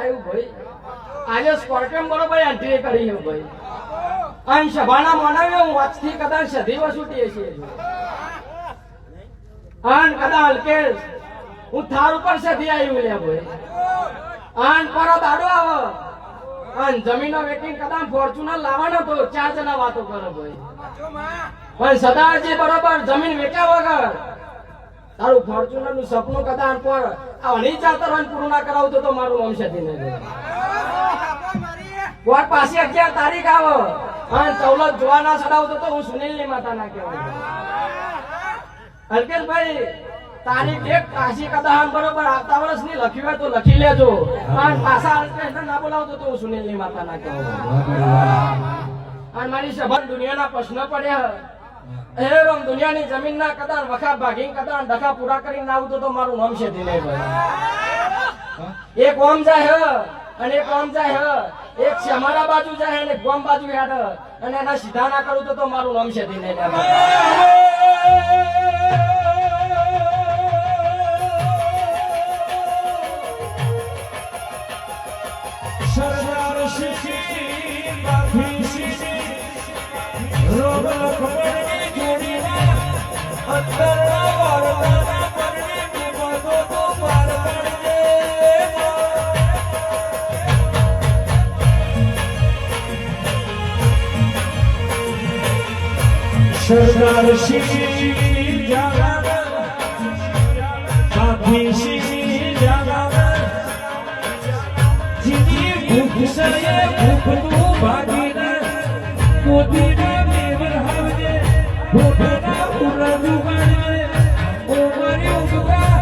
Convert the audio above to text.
આવ્યું ભાઈ આજે સ્કોર્પિયન બરોબર એન્ટ્રી કરી છે ભાઈ અને સભાના માનવ્યો હું વાતથી કદાચ સધી વસૂટીએ છીએ અને કદાચ અલ્કેશ હું થાર ઉપર સધી આવ્યું લે ભાઈ અને પરત આડો આવો અને જમીનો વેચીને કદાચ ફોર્ચ્યુનર લાવવાનો તો 4 જણા વાતો કરો ભાઈ પણ સદાજી બરોબર જમીન વેચ્યા વગર તારું ફોર્ચ્યુનર નું સપનું કદાચ પર આ અણી ચાતરવાન પૂરું ના કરાવતો તો મારું નામ સધી નહીં કોર્ટ પાસે 11 તારીખ આવો અને 14 જોવા ના ચડાવતો તો હું સુનિલની માતા ના કહેવાય અલ્કેશભાઈ તારીખ એક કાશી કદાચ બરોબર આવતા વર્ષની લખી હોય તો લખી લેજો અને પાછા અલ્કેશને ના બોલાવતો તો હું સુનિલની માતા ના કહેવાય અને મારી સભા દુનિયાના પ્રશ્ન પડ્યા એમ દુનિયાની જમીન ના કદાચ વખા ભાગી કદાચ ડખા પૂરા કરીને આવતો તો મારું નામ છે દિને ભાઈ એક ઓમ જાય અને એક ઓમ જાય એક અમારા બાજુ જાય અને ગોમ બાજુ યાદ અને એના સીધા ના કરું તો મારું નામ છે દિને સરદાર શિશી બાફી શિશી રોગ ખબરની જોડીના અંતરના વાળવાના પરને વિવાદો તો પાર પાડજે સરદાર શિશી જાગર બાફી શિશી જાગર ભૂખસરે ભૂખ તું ભાગીને મોતીના મેવર હાવજે ભૂખના ઉરજુ કાઢજે ઓ મારી ઉગા